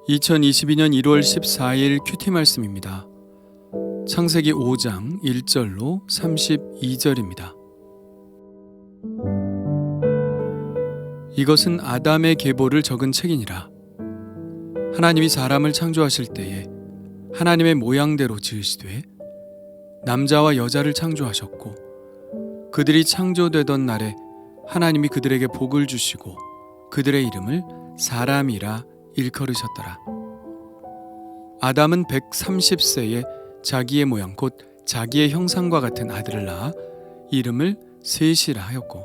2022년 1월 14일 큐티 말씀입니다. 창세기 5장 1절로 32절입니다. 이것은 아담의 계보를 적은 책이니라. 하나님이 사람을 창조하실 때에 하나님의 모양대로 지으시되 남자와 여자를 창조하셨고 그들이 창조되던 날에 하나님이 그들에게 복을 주시고 그들의 이름을 사람이라 일컬으셨더라. 아담은 130세에 자기의 모양 곧 자기의 형상과 같은 아들을 낳아 이름을 셋이라 하였고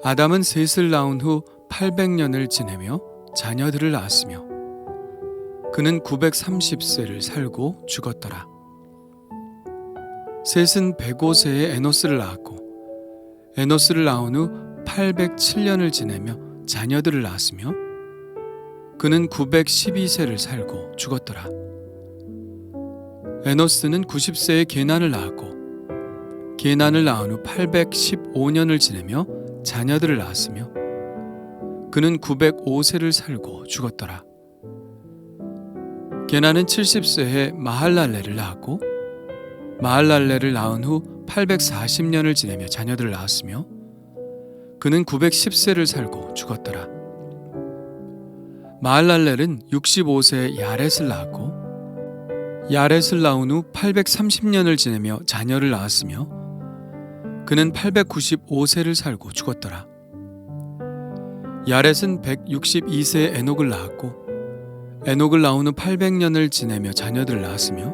아담은 셋을 낳은 후 800년을 지내며 자녀들을 낳았으며 그는 930세를 살고 죽었더라. 셋은 105세에 에노스를 낳았고 에노스를 낳은 후 807년을 지내며 자녀들을 낳았으며 그는 912세를 살고 죽었더라. 에노스는 90세에 게난을 낳았고 게난을 낳은 후 815년을 지내며 자녀들을 낳았으며 그는 905세를 살고 죽었더라. 게난은 70세에 마할랄레를 낳았고 마할랄레를 낳은 후 840년을 지내며 자녀들을 낳았으며 그는 910세를 살고 죽었더라. 마할랄렐은 65세에 야렛을 낳았고 야렛을 낳은 후 830년을 지내며 자녀를 낳았으며 그는 895세를 살고 죽었더라. 야렛은 162세에 에녹을 낳았고 에녹을 낳은 후 800년을 지내며 자녀들을 낳았으며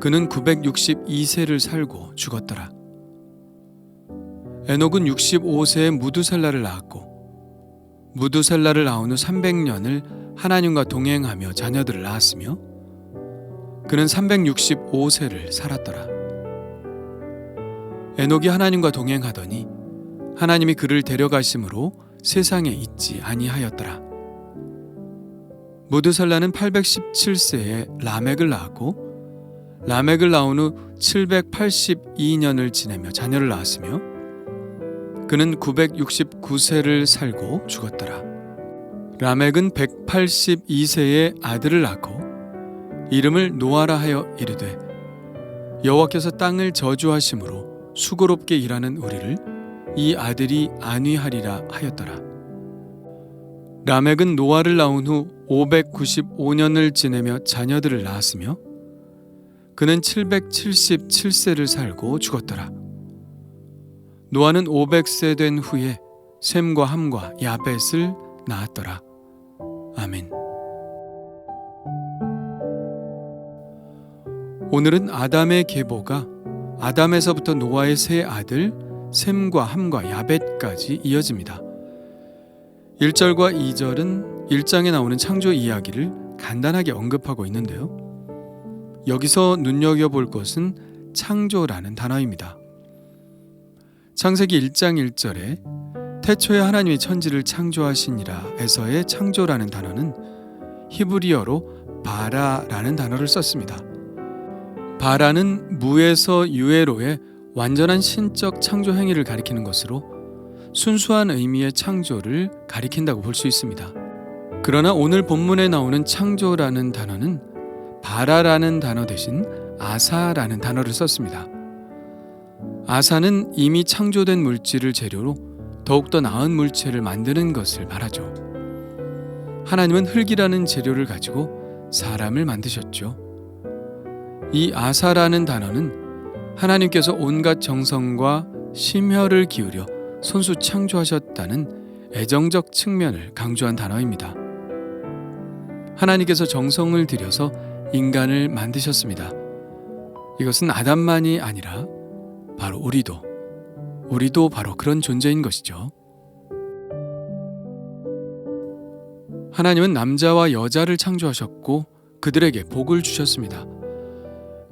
그는 962세를 살고 죽었더라. 에녹은 65세에 무두셀라를 낳았고 무두셀라를 낳은 후 300년을 하나님과 동행하며 자녀들을 낳았으며 그는 365세를 살았더라. 에녹이 하나님과 동행하더니 하나님이 그를 데려가심으로 세상에 있지 아니하였더라. 무두셀라는 817세에 라멕을 낳았고 라멕을 낳은 후 782년을 지내며 자녀를 낳았으며 그는 969세를 살고 죽었더라. 라멕은 182세에 아들을 낳고 이름을 노아라 하여 이르되 여호와께서 땅을 저주하심으로 수고롭게 일하는 우리를 이 아들이 안위하리라 하였더라. 라멕은 노아를 낳은 후 595년을 지내며 자녀들을 낳았으며 그는 777세를 살고 죽었더라. 노아는 500세 된 후에 셈과 함과 야벳을 낳았더라. 아멘. 오늘은 아담의 계보가 아담에서부터 노아의 세 아들 셈과 함과 야벳까지 이어집니다. 1절과 2절은 1장에 나오는 창조 이야기를 간단하게 언급하고 있는데요. 여기서 눈여겨볼 것은 창조라는 단어입니다. 창세기 1장 1절에 태초에 하나님이 천지를 창조하시니라 에서의 창조라는 단어는 히브리어로 바라라는 단어를 썼습니다. 바라는 무에서 유에로의 완전한 신적 창조 행위를 가리키는 것으로 순수한 의미의 창조를 가리킨다고 볼 수 있습니다. 그러나 오늘 본문에 나오는 창조라는 단어는 바라라는 단어 대신 아사라는 단어를 썼습니다. 아사는 이미 창조된 물질을 재료로 더욱더 나은 물체를 만드는 것을 말하죠. 하나님은 흙이라는 재료를 가지고 사람을 만드셨죠. 이 아사라는 단어는 하나님께서 온갖 정성과 심혈을 기울여 손수 창조하셨다는 애정적 측면을 강조한 단어입니다. 하나님께서 정성을 들여서 인간을 만드셨습니다. 이것은 아담만이 아니라 바로 우리도 바로 그런 존재인 것이죠. 하나님은 남자와 여자를 창조하셨고 그들에게 복을 주셨습니다.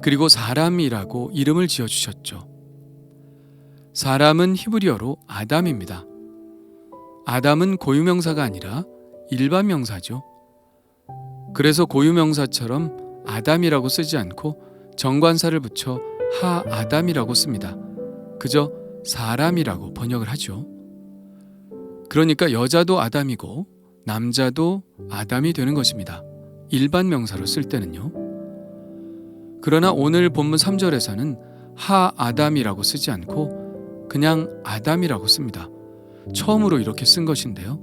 그리고 사람이라고 이름을 지어주셨죠. 사람은 히브리어로 아담입니다. 아담은 고유명사가 아니라 일반 명사죠. 그래서 고유명사처럼 아담이라고 쓰지 않고 정관사를 붙여 하아담이라고 씁니다. 그저 사람이라고 번역을 하죠. 그러니까 여자도 아담이고 남자도 아담이 되는 것입니다. 일반 명사로 쓸 때는요. 그러나 오늘 본문 3절에서는 하 아담이라고 쓰지 않고 그냥 아담이라고 씁니다. 처음으로 이렇게 쓴 것인데요.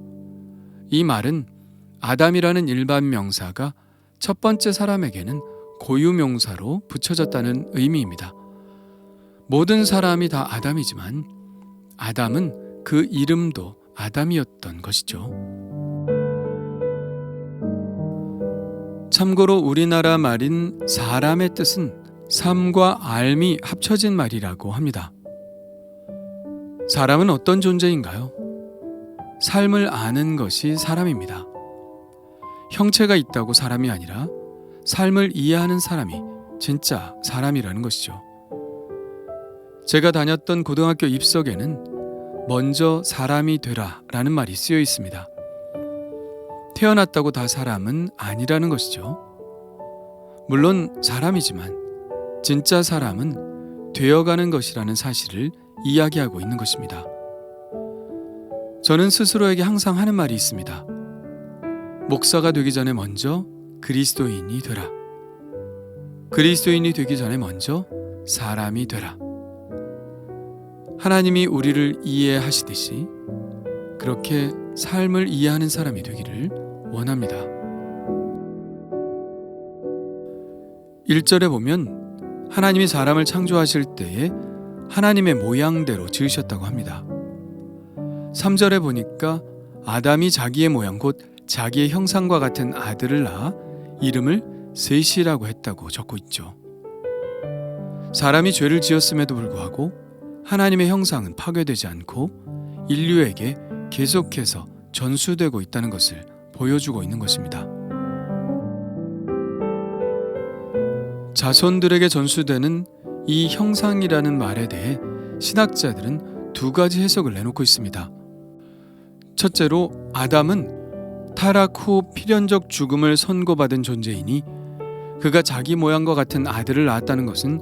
이 말은 아담이라는 일반 명사가 첫 번째 사람에게는 고유 명사로 붙여졌다는 의미입니다. 모든 사람이 다 아담이지만 아담은 그 이름도 아담이었던 것이죠. 참고로 우리나라 말인 사람의 뜻은 삶과 삶이 합쳐진 말이라고 합니다. 사람은 어떤 존재인가요? 삶을 아는 것이 사람입니다. 형체가 있다고 사람이 아니라 삶을 이해하는 사람이 진짜 사람이라는 것이죠. 제가 다녔던 고등학교 입석에는 먼저 사람이 되라 라는 말이 쓰여 있습니다. 태어났다고 다 사람은 아니라는 것이죠. 물론 사람이지만 진짜 사람은 되어가는 것이라는 사실을 이야기하고 있는 것입니다. 저는 스스로에게 항상 하는 말이 있습니다. 목사가 되기 전에 먼저 그리스도인이 되라. 그리스도인이 되기 전에 먼저 사람이 되라. 하나님이 우리를 이해하시듯이 그렇게 삶을 이해하는 사람이 되기를 원합니다. 1절에 보면 하나님이 사람을 창조하실 때에 하나님의 모양대로 지으셨다고 합니다. 3절에 보니까 아담이 자기의 모양 곧 자기의 형상과 같은 아들을 낳아 이름을 셋이라고 했다고 적고 있죠. 사람이 죄를 지었음에도 불구하고 하나님의 형상은 파괴되지 않고 인류에게 계속해서 전수되고 있다는 것을 보여주고 있는 것입니다. 자손들에게 전수되는 이 형상이라는 말에 대해 신학자들은 두 가지 해석을 내놓고 있습니다. 첫째로 아담은 타락 후 필연적 죽음을 선고받은 존재이니 그가 자기 모양과 같은 아들을 낳았다는 것은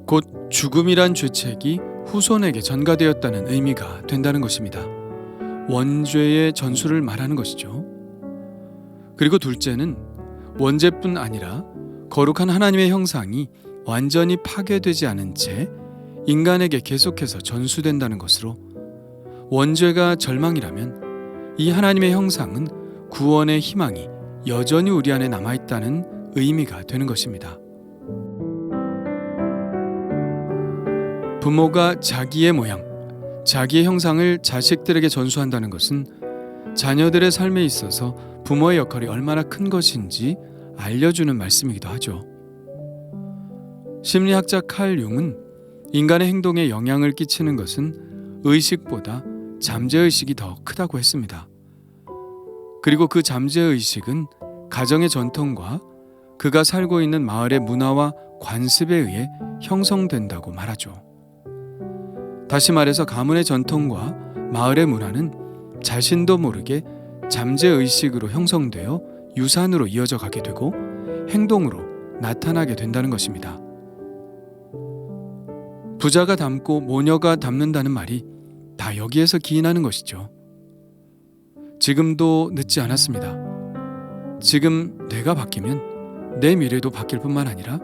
곧 죽음이란 죄책이 후손에게 전가되었다는 의미가 된다는 것입니다. 원죄의 전수를 말하는 것이죠. 그리고 둘째는 원죄뿐 아니라 거룩한 하나님의 형상이 완전히 파괴되지 않은 채 인간에게 계속해서 전수된다는 것으로 원죄가 절망이라면 이 하나님의 형상은 구원의 희망이 여전히 우리 안에 남아있다는 의미가 되는 것입니다. 부모가 자기의 모양, 자기의 형상을 자식들에게 전수한다는 것은 자녀들의 삶에 있어서 부모의 역할이 얼마나 큰 것인지 알려주는 말씀이기도 하죠. 심리학자 칼 융은 인간의 행동에 영향을 끼치는 것은 의식보다 잠재의식이 더 크다고 했습니다. 그리고 그 잠재의식은 가정의 전통과 그가 살고 있는 마을의 문화와 관습에 의해 형성된다고 말하죠. 다시 말해서 가문의 전통과 마을의 문화는 자신도 모르게 잠재의식으로 형성되어 유산으로 이어져 가게 되고 행동으로 나타나게 된다는 것입니다. 부자가 닮고 모녀가 닮는다는 말이 다 여기에서 기인하는 것이죠. 지금도 늦지 않았습니다. 지금 내가 바뀌면 내 미래도 바뀔 뿐만 아니라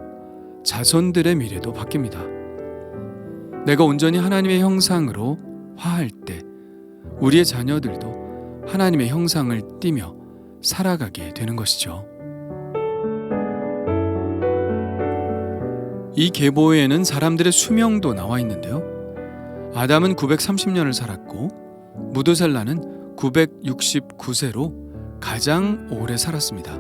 자손들의 미래도 바뀝니다. 내가 온전히 하나님의 형상으로 화할 때 우리의 자녀들도 하나님의 형상을 띠며 살아가게 되는 것이죠. 이 계보에는 사람들의 수명도 나와 있는데요. 아담은 930년을 살았고 무드셀라는 969세로 가장 오래 살았습니다.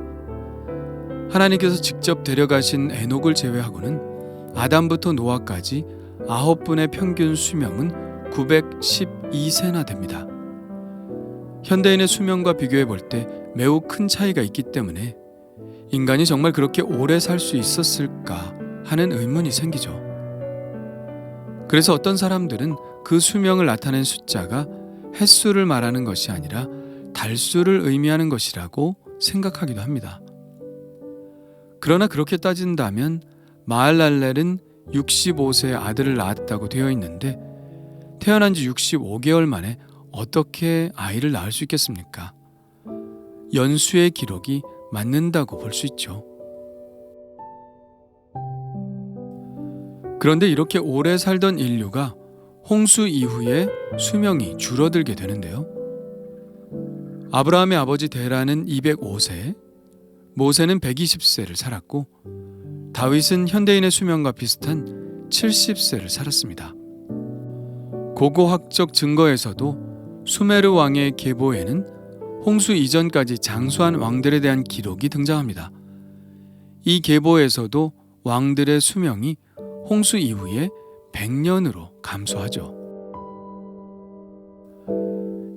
하나님께서 직접 데려가신 에녹을 제외하고는 아담부터 노아까지 9분의 평균 수명은 912세나 됩니다. 현대인의 수명과 비교해 볼 때 매우 큰 차이가 있기 때문에 인간이 정말 그렇게 오래 살 수 있었을까 하는 의문이 생기죠. 그래서 어떤 사람들은 그 수명을 나타낸 숫자가 햇수를 말하는 것이 아니라 달수를 의미하는 것이라고 생각하기도 합니다. 그러나 그렇게 따진다면 마할랄렐은 65세의 아들을 낳았다고 되어 있는데 태어난 지 65개월 만에 어떻게 아이를 낳을 수 있겠습니까? 연수의 기록이 맞는다고 볼 수 있죠. 그런데 이렇게 오래 살던 인류가 홍수 이후에 수명이 줄어들게 되는데요. 아브라함의 아버지 데라는 205세, 모세는 120세를 살았고 다윗은 현대인의 수명과 비슷한 70세를 살았습니다. 고고학적 증거에서도 수메르 왕의 계보에는 홍수 이전까지 장수한 왕들에 대한 기록이 등장합니다. 이 계보에서도 왕들의 수명이 홍수 이후에 100년으로 감소하죠.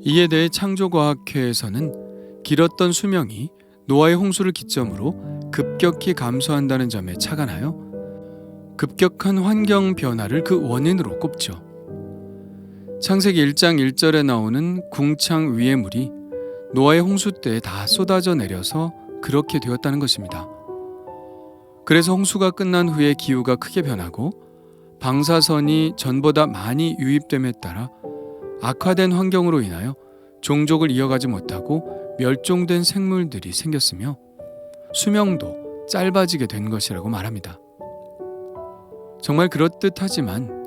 이에 대해 창조과학회에서는 길었던 수명이 노아의 홍수를 기점으로 급격히 감소한다는 점에 착안하여 급격한 환경 변화를 그 원인으로 꼽죠. 창세기 1장 1절에 나오는 궁창 위의 물이 노아의 홍수 때 다 쏟아져 내려서 그렇게 되었다는 것입니다. 그래서 홍수가 끝난 후에 기후가 크게 변하고 방사선이 전보다 많이 유입됨에 따라 악화된 환경으로 인하여 종족을 이어가지 못하고 멸종된 생물들이 생겼으며 수명도 짧아지게 된 것이라고 말합니다. 정말 그럴듯하지만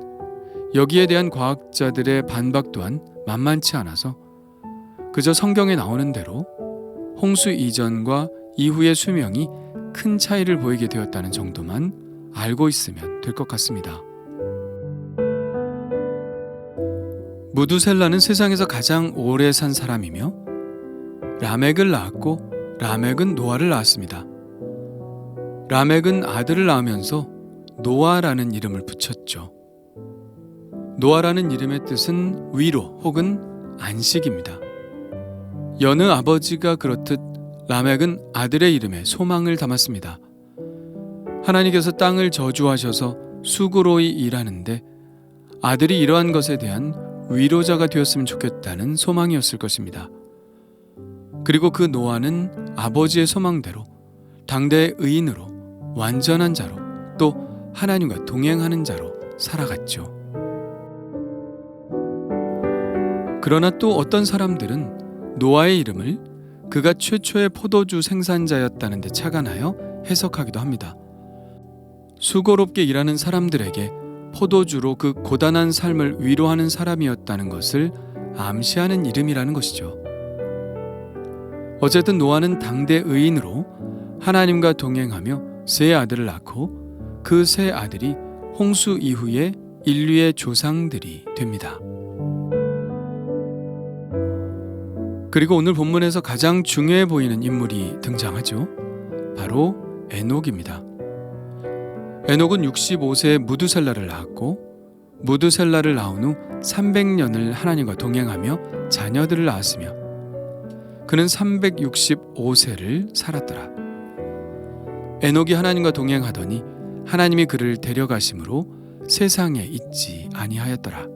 여기에 대한 과학자들의 반박 또한 만만치 않아서 그저 성경에 나오는 대로 홍수 이전과 이후의 수명이 큰 차이를 보이게 되었다는 정도만 알고 있으면 될 것 같습니다. 무두셀라는 세상에서 가장 오래 산 사람이며 라멕을 낳았고 라멕은 노아를 낳았습니다. 라멕은 아들을 낳으면서 노아라는 이름을 붙였죠. 노아라는 이름의 뜻은 위로 혹은 안식입니다. 여느 아버지가 그렇듯 라멕은 아들의 이름에 소망을 담았습니다. 하나님께서 땅을 저주하셔서 수고로이 일하는데 아들이 이러한 것에 대한 위로자가 되었으면 좋겠다는 소망이었을 것입니다. 그리고 그 노아는 아버지의 소망대로 당대의 의인으로 완전한 자로 또 하나님과 동행하는 자로 살아갔죠. 그러나 또 어떤 사람들은 노아의 이름을 그가 최초의 포도주 생산자였다는 데 착안하여 해석하기도 합니다. 수고롭게 일하는 사람들에게 포도주로 그 고단한 삶을 위로하는 사람이었다는 것을 암시하는 이름이라는 것이죠. 어쨌든 노아는 당대 의인으로 하나님과 동행하며 세 아들을 낳고 그 세 아들이 홍수 이후에 인류의 조상들이 됩니다. 그리고 오늘 본문에서 가장 중요해 보이는 인물이 등장하죠. 바로 에녹입니다. 에녹은 65세에 무두셀라를 낳았고 무두셀라를 낳은 후 300년을 하나님과 동행하며 자녀들을 낳았으며 그는 365세를 살았더라. 에녹이 하나님과 동행하더니 하나님이 그를 데려가심으로 세상에 있지 아니하였더라.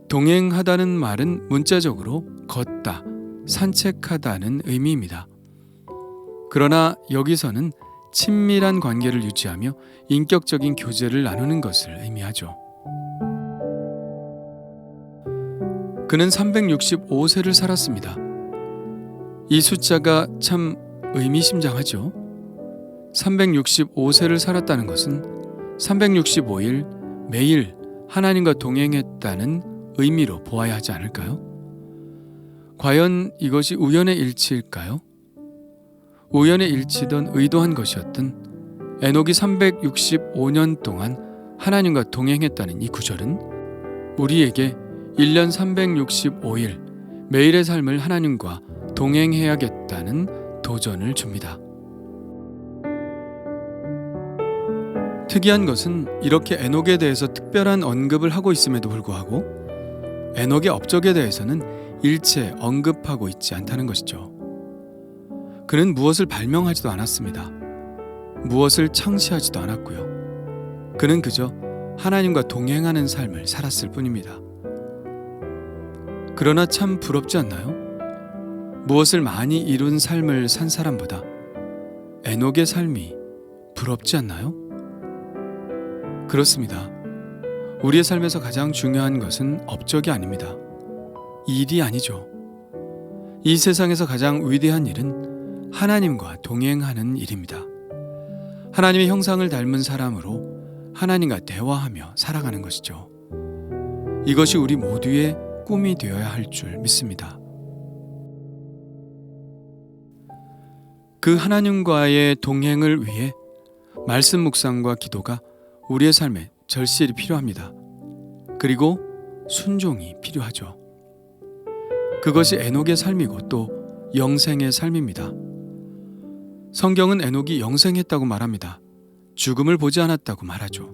동행하다는 말은 문자적으로 걷다, 산책하다는 의미입니다. 그러나 여기서는 친밀한 관계를 유지하며 인격적인 교제를 나누는 것을 의미하죠. 그는 365세를 살았습니다. 이 숫자가 참 의미심장하죠. 365세를 살았다는 것은 365일 매일 하나님과 동행했다는 의미로 보아야 하지 않을까요? 과연 이것이 우연의 일치일까요? 우연의 일치든 의도한 것이었든 에녹이 365년 동안 하나님과 동행했다는 이 구절은 우리에게 1년 365일 매일의 삶을 하나님과 동행해야겠다는 도전을 줍니다. 특이한 것은 이렇게 에녹에 대해서 특별한 언급을 하고 있음에도 불구하고 에녹의 업적에 대해서는 일체 언급하고 있지 않다는 것이죠. 그는 무엇을 발명하지도 않았습니다. 무엇을 창시하지도 않았고요. 그는 그저 하나님과 동행하는 삶을 살았을 뿐입니다. 그러나 참 부럽지 않나요? 무엇을 많이 이룬 삶을 산 사람보다 에녹의 삶이 부럽지 않나요? 그렇습니다. 우리의 삶에서 가장 중요한 것은 업적이 아닙니다. 일이 아니죠. 이 세상에서 가장 위대한 일은 하나님과 동행하는 일입니다. 하나님의 형상을 닮은 사람으로 하나님과 대화하며 살아가는 것이죠. 이것이 우리 모두의 꿈이 되어야 할 줄 믿습니다. 그 하나님과의 동행을 위해 말씀 묵상과 기도가 우리의 삶에 절실히 필요합니다. 그리고 순종이 필요하죠. 그것이 에녹의 삶이고 또 영생의 삶입니다. 성경은 에녹이 영생했다고 말합니다. 죽음을 보지 않았다고 말하죠.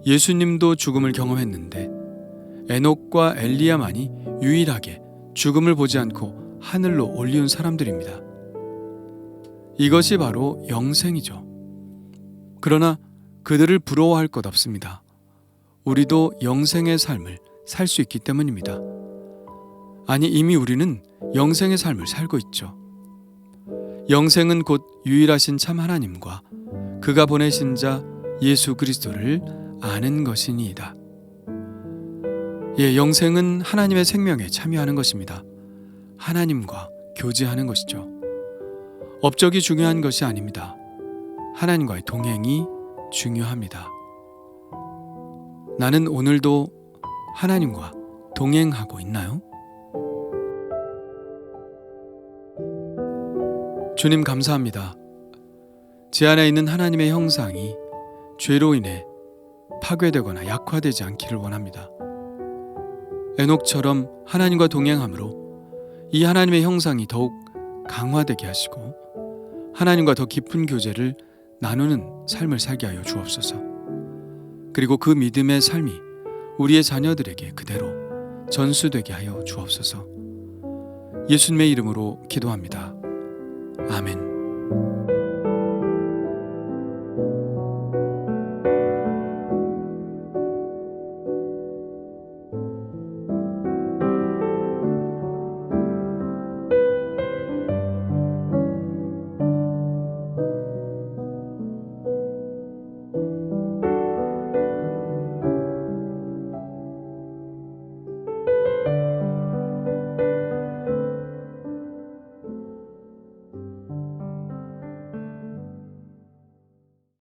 예수님도 죽음을 경험했는데 에녹과 엘리야만이 유일하게 죽음을 보지 않고 하늘로 올리운 사람들입니다. 이것이 바로 영생이죠. 그러나 그들을 부러워할 것 없습니다. 우리도 영생의 삶을 살 수 있기 때문입니다. 아니, 이미 우리는 영생의 삶을 살고 있죠. 영생은 곧 유일하신 참 하나님과 그가 보내신 자 예수 그리스도를 아는 것이니이다. 예, 영생은 하나님의 생명에 참여하는 것입니다. 하나님과 교제하는 것이죠. 업적이 중요한 것이 아닙니다. 하나님과의 동행이 중요합니다. 나는 오늘도 하나님과 동행하고 있나요? 주님 감사합니다. 제 안에 있는 하나님의 형상이 죄로 인해 파괴되거나 약화되지 않기를 원합니다. 에녹처럼 하나님과 동행함으로 이 하나님의 형상이 더욱 강화되게 하시고 하나님과 더 깊은 교제를 나누는 삶을 살게 하여 주옵소서. 그리고 그 믿음의 삶이 우리의 자녀들에게 그대로 전수되게 하여 주옵소서. 예수님의 이름으로 기도합니다. 아멘.